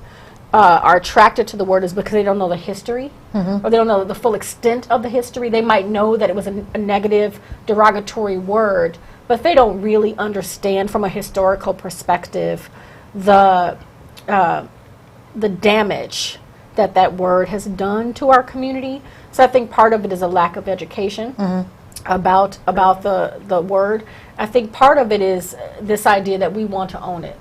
are attracted to the word is because they don't know the history, or they don't know the full extent of the history. They might know that it was a negative, derogatory word, but they don't really understand from a historical perspective the damage that that word has done to our community. So I think part of it is a lack of education about the word. I think part of it is this idea that we want to own it.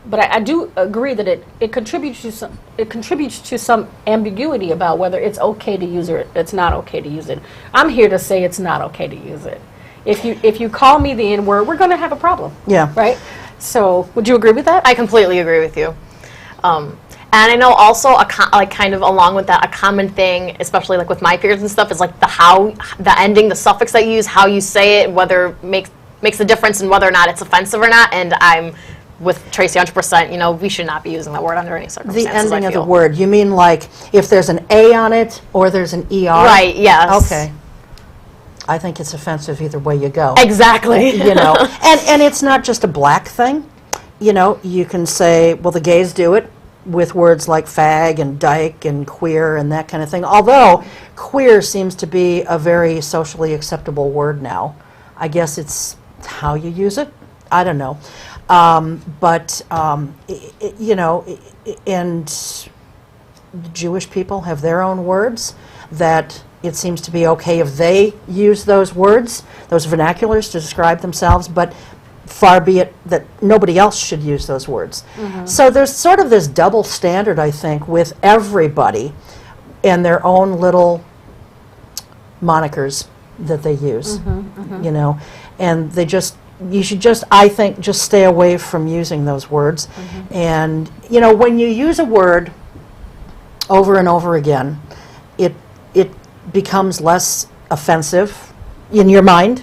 But I do agree that it contributes to some ambiguity about whether it's okay to use it or it's not okay to use it. I'm here to say it's not okay to use it. If you call me the N word, we're going to have a problem. Yeah. Right? So would you agree with that? I completely agree with you. And I know also, kind of along with that, a common thing, especially like with my peers and stuff, is like the ending, the suffix that you use, how you say it, whether makes a difference in whether or not it's offensive or not. And I'm with Tracey 100%, we should not be using that word under any circumstances. The ending of the word, you mean like if there's an A on it or there's an ER? Right, yes. Okay. I think it's offensive either way you go. Exactly. And it's not just a black thing. You can say, well, the gays do it with words like fag and dyke and queer and that kind of thing. Although queer seems to be a very socially acceptable word now. I guess it's how you use it. I don't know. And Jewish people have their own words that it seems to be okay if they use those words, those vernaculars to describe themselves, but far be it that nobody else should use those words. So there's sort of this double standard, I think, with everybody and their own little monikers that they use, and you should just, I think, just stay away from using those words. And, when you use a word over and over again, it becomes less offensive in your mind.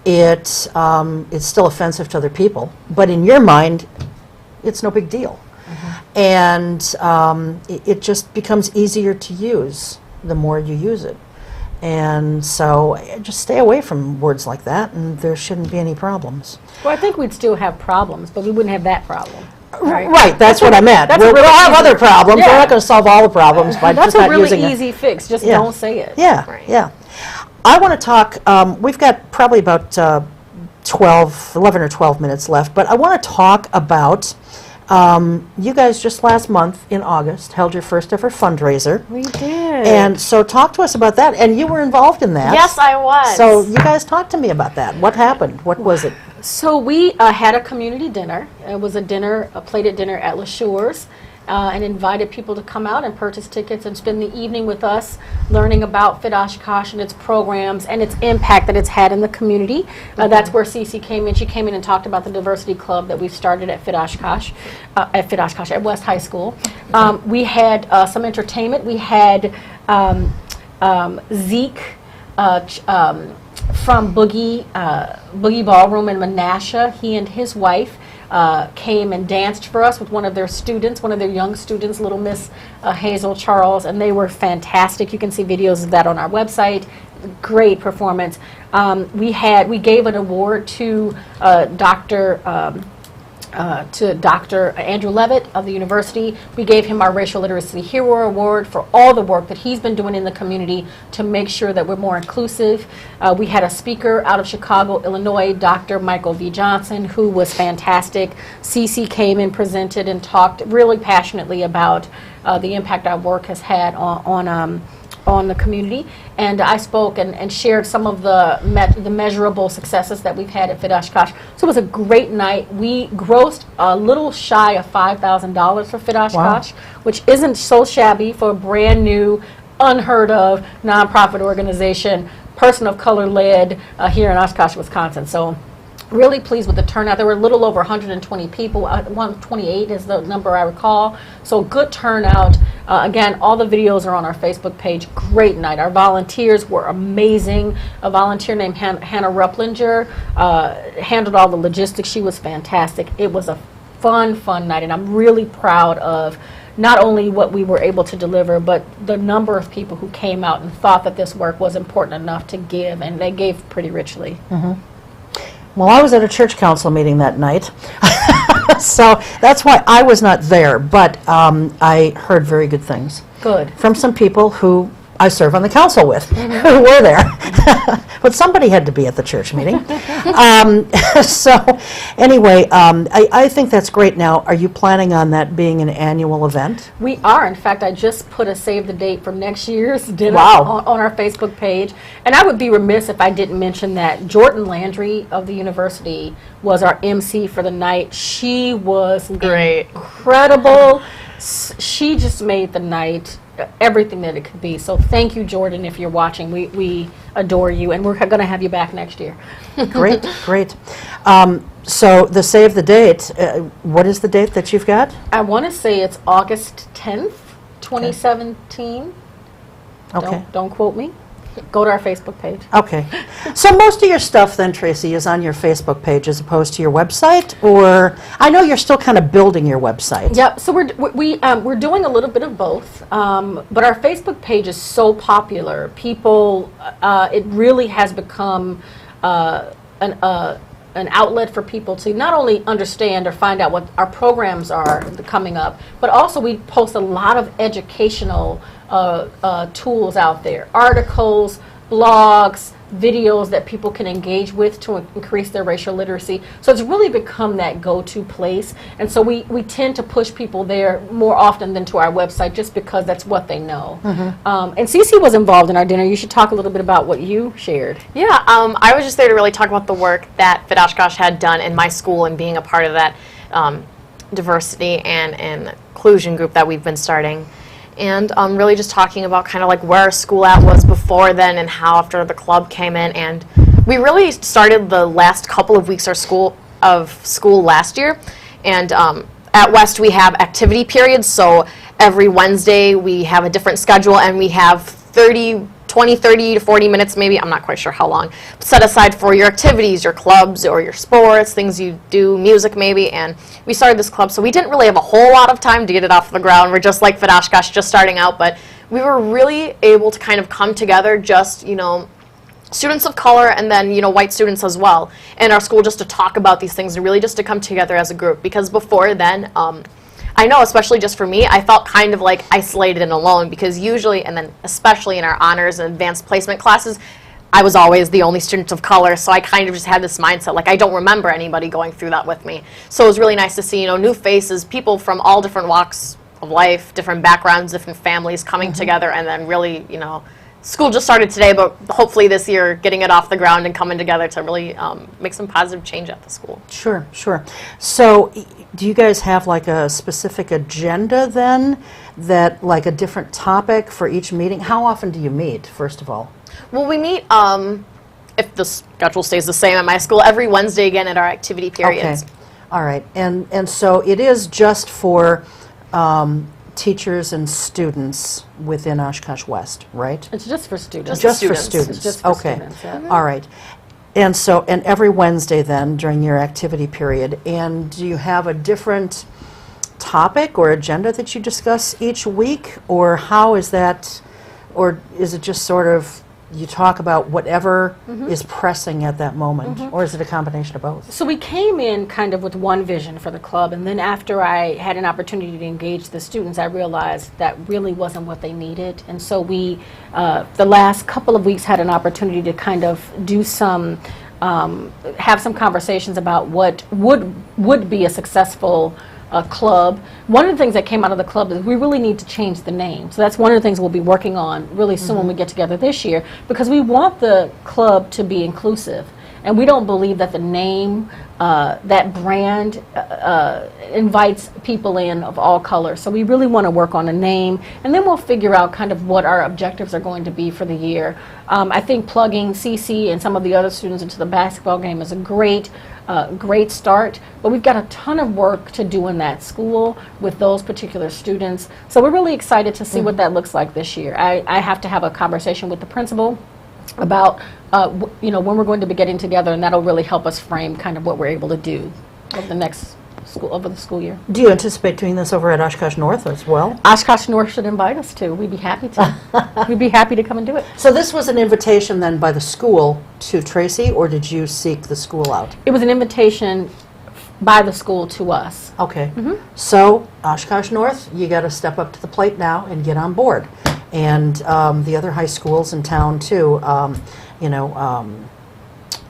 It's still offensive to other people, but in your mind, it's no big deal. And it just becomes easier to use the more you use it. And so just stay away from words like that, and there shouldn't be any problems. Well, I think we'd still have problems, but we wouldn't have that problem. Right, that's what I meant. We'll have other problems. We're not going to solve all the problems by just not using it. That's a really easy fix. Just don't say it. Yeah. I want to talk, we've got probably about 11 or 12 minutes left, but I want to talk about, you guys just last month in August held your first ever fundraiser. We did. And so talk to us about that. And you were involved in that. Yes, I was. So you guys talk to me about that. What happened? What was it? So we had a community dinner. It was a plated dinner at LaSure's, and invited people to come out and purchase tickets and spend the evening with us learning about Fit Oshkosh and its programs and its impact that it's had in the community. That's where Cece came in. She came in and talked about the diversity club that we've started at Fit Oshkosh, at West High School. We had some entertainment. We had Zeke from Boogie Ballroom in Menasha. He and his wife came and danced for us with one of their students, one of their young students, little Miss Hazel Charles, and they were fantastic. You can see videos of that on our website. Great performance. We gave an award to Dr. Andrew Levitt of the university. We gave him our Racial Literacy Hero Award for all the work that he's been doing in the community to make sure that we're more inclusive. We had a speaker out of Chicago, Illinois, Dr. Michael V. Johnson, who was fantastic. Cece came and presented and talked really passionately about the impact our work has had on the community, and I spoke and shared some of the measurable successes that we've had at Fit Oshkosh. So it was a great night. We grossed a little shy of $5,000 for Fit Oshkosh, which isn't so shabby for a brand new, unheard of nonprofit organization, person of color led here in Oshkosh, Wisconsin. So Really pleased with the turnout. There were a little over 120 people. 128 is the number I recall. So good turnout. Again, all the videos are on our Facebook page. Great night. Our volunteers were amazing. A volunteer named Hannah Rupplinger handled all the logistics. She was fantastic. It was a fun night, and I'm really proud of not only what we were able to deliver, but the number of people who came out and thought that this work was important enough to give, and they gave pretty richly. Well, I was at a church council meeting that night, so that's why I was not there, but I heard very good things. Good. From some people who I serve on the council with, who were there. But somebody had to be at the church meeting. So anyway, I think that's great. Now, are you planning on that being an annual event? We are. In fact, I just put a save the date for next year's dinner Wow. on our Facebook page. And I would be remiss if I didn't mention that Jordan Landry of the university was our MC for the night. She was Great. incredible. She just made the night everything that it could be. So thank you, Jordan, if you're watching. We adore you, and we're going to have you back next year. Great, great. So the save the date, what is the date that you've got? I want to say it's August 10th, 2017. Okay. Don't quote me. Go to our Facebook page. Okay. So most of your stuff then, Tracey, is on your Facebook page as opposed to your website? Or I know you're still kind of building your website. Yep. So we're doing a little bit of both, but our Facebook page is so popular. People, it really has become an outlet for people to not only understand or find out what our programs are coming up, but also we post a lot of educational tools out there, articles, blogs, videos that people can engage with to increase their racial literacy. So it's really become that go-to place, and so we tend to push people there more often than to our website just because that's what they know. And Cece was involved in our dinner. You should talk a little bit about what you shared. Yeah, I was just there to really talk about the work that Fit Oshkosh had done in my school and being a part of that diversity and inclusion group that we've been starting. And really just talking about kind of like where our school at was before then and how after the club came in. And we really started the last couple of weeks of school last year. And at West we have activity periods, so every Wednesday we have a different schedule, and we have 20, 30 to 40 minutes maybe, I'm not quite sure how long, set aside for your activities, your clubs or your sports, things you do, music maybe. And we started this club, so we didn't really have a whole lot of time to get it off the ground. We're just like Fit Oshkosh, just starting out, but we were really able to kind of come together, just, students of color and then, white students as well in our school, just to talk about these things and really just to come together as a group. Because before then, I know, especially just for me, I felt kind of like isolated and alone, because usually, and then especially in our honors and advanced placement classes, I was always the only student of color, so I kind of just had this mindset, like I don't remember anybody going through that with me. So it was really nice to see, new faces, people from all different walks of life, different backgrounds, different families coming together, and then really, school just started today, but hopefully this year getting it off the ground and coming together to really make some positive change at the school. Sure, sure. So do you guys have like a specific agenda then, that like a different topic for each meeting? How often do you meet, first of all? Well, we meet, if the schedule stays the same at my school, every Wednesday again at our activity periods. Okay, all right. And so it is just for teachers and students within Oshkosh West, right? It's just for students. Just for students. students. It's just for Okay. students, yeah. All right. And so, and every Wednesday then during your activity period, and do you have a different topic or agenda that you discuss each week, or how is that, or is it just sort of you talk about whatever is pressing at that moment, or is it a combination of both? So we came in kind of with one vision for the club, and then after I had an opportunity to engage the students, I realized that really wasn't what they needed. And so we, the last couple of weeks, had an opportunity to kind of do some, have some conversations about what would be a successful club. One of the things that came out of the club is we really need to change the name. So that's one of the things we'll be working on really soon when we get together this year, because we want the club to be inclusive. And we don't believe that the name, that brand invites people in of all colors. So we really want to work on a name, and then we'll figure out kind of what our objectives are going to be for the year. I think plugging Cece and some of the other students into the basketball game is a great great start, but we've got a ton of work to do in that school with those particular students. So we're really excited to see what that looks like this year. I have to have a conversation with the principal about when we're going to be getting together, and that'll really help us frame kind of what we're able to do over the school year. Do you anticipate doing this over at Oshkosh North as well? Oshkosh North should invite us to. We'd be happy to. We'd be happy to come and do it. So this was an invitation then by the school to Tracey, or did you seek the school out? It was an invitation by the school to us. Okay. So Oshkosh North, you got to step up to the plate now and get on board. And the other high schools in town too,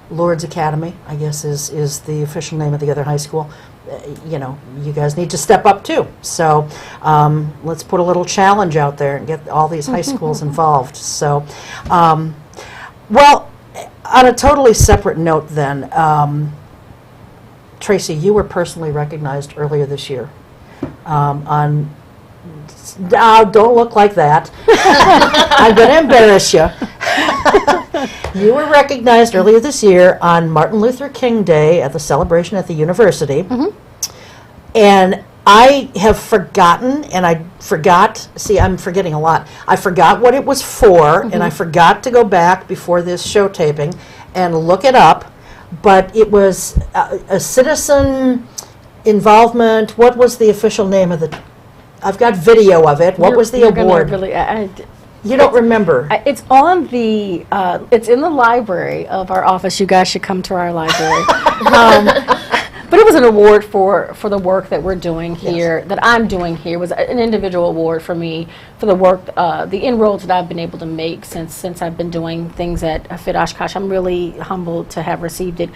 Lourdes Academy, I guess is the official name of the other high school. You guys need to step up too. So let's put a little challenge out there and get all these high schools involved. So, well, on a totally separate note then, Tracey, you were personally recognized earlier this year on, don't look like that. I'm going to embarrass you. You were recognized earlier this year on Martin Luther King Day at the celebration at the university. And I have forgotten, and I'm forgetting a lot. I forgot what it was for, and I forgot to go back before this show taping and look it up. But it was a citizen involvement. What was the official name of the... I've got video of it. What was the award? You don't remember? It's on the. It's in the library of our office. You guys should come to our library. But it was an award for the work that we're doing here, that I'm doing here. It was an individual award for me for the work, the inroads that I've been able to make since I've been doing things at Fit Oshkosh. I'm really humbled to have received it.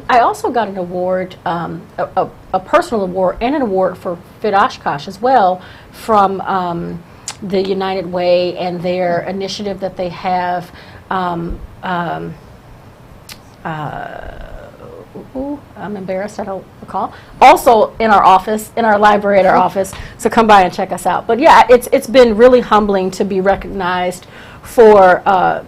I also got an award, a personal award, and an award for Fit Oshkosh as well from the United Way and their initiative that they have. I'm embarrassed, I don't recall. Also in our office, in our library at our office, so come by and check us out. But yeah, it's been really humbling to be recognized for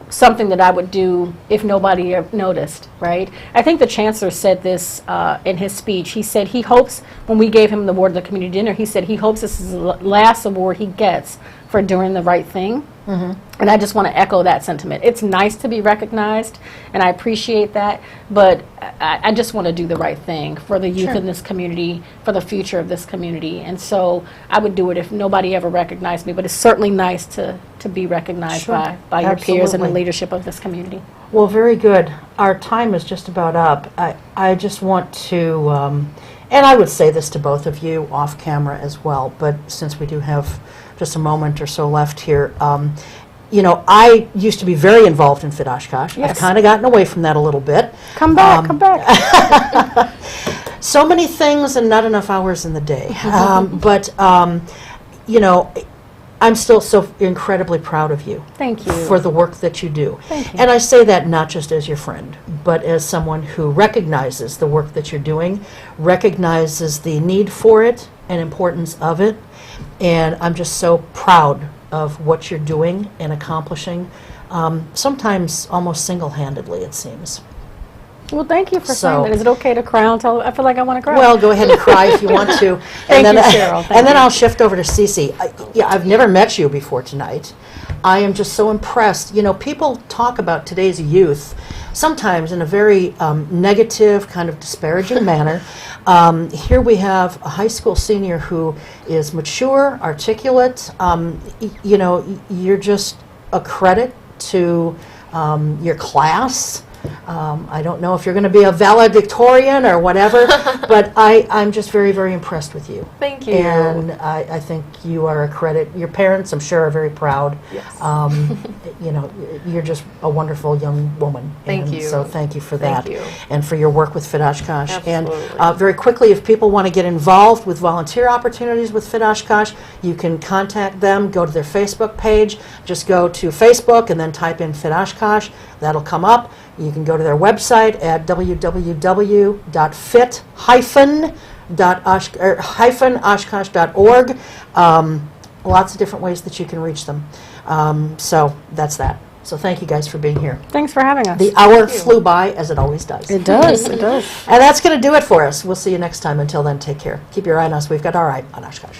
something that I would do if nobody noticed, right? I think the Chancellor said this in his speech. He said he hopes, when we gave him the award at the community dinner, he said he hopes this is the last award he gets for doing the right thing. And I just want to echo that sentiment. It's nice to be recognized, and I appreciate that, but I just want to do the right thing for the youth in this community, for the future of this community. And so I would do it if nobody ever recognized me, but it's certainly nice to be recognized by your peers and the leadership of this community. Well, very good. Our time is just about up. I just want to, and I would say this to both of you off camera as well, but since we do have just a moment or so left here, I used to be very involved in Fit Oshkosh. I've kind of gotten away from that a little bit. Come back. So many things and not enough hours in the day. But I'm still so incredibly proud of you. Thank you. For the work that you do. Thank you. And I say that not just as your friend, but as someone who recognizes the work that you're doing, recognizes the need for it and importance of it. And I'm just so proud of what you're doing and accomplishing, sometimes almost single-handedly, it seems. Well, thank you for saying that. Is it okay to cry? I feel like I want to cry. Well, go ahead and cry if you want to. Thank you, Cheryl. And then I'll shift over to Cece. I've never met you before tonight. I am just so impressed. People talk about today's youth sometimes in a very negative, kind of disparaging manner. Here we have a high school senior who is mature, articulate. You're just a credit to your class. I don't know if you're going to be a valedictorian or whatever, but I'm just very, very impressed with you. Thank you. And I think you are a credit. Your parents, I'm sure, are very proud. Yes. You're just a wonderful young woman. Thank you. So thank you for that. Thank you. And for your work with Fit Oshkosh. Absolutely. And very quickly, if people want to get involved with volunteer opportunities with Fit Oshkosh, you can contact them, go to their Facebook page. Just go to Facebook and then type in Fit Oshkosh. That'll come up. You can go to their website at www.fit-oshkosh.org. Lots of different ways that you can reach them. So that's that. So thank you guys for being here. Thanks for having us. The hour flew by, as it always does. It does. It does. And that's going to do it for us. We'll see you next time. Until then, take care. Keep your eye on us. We've got our eye on Oshkosh.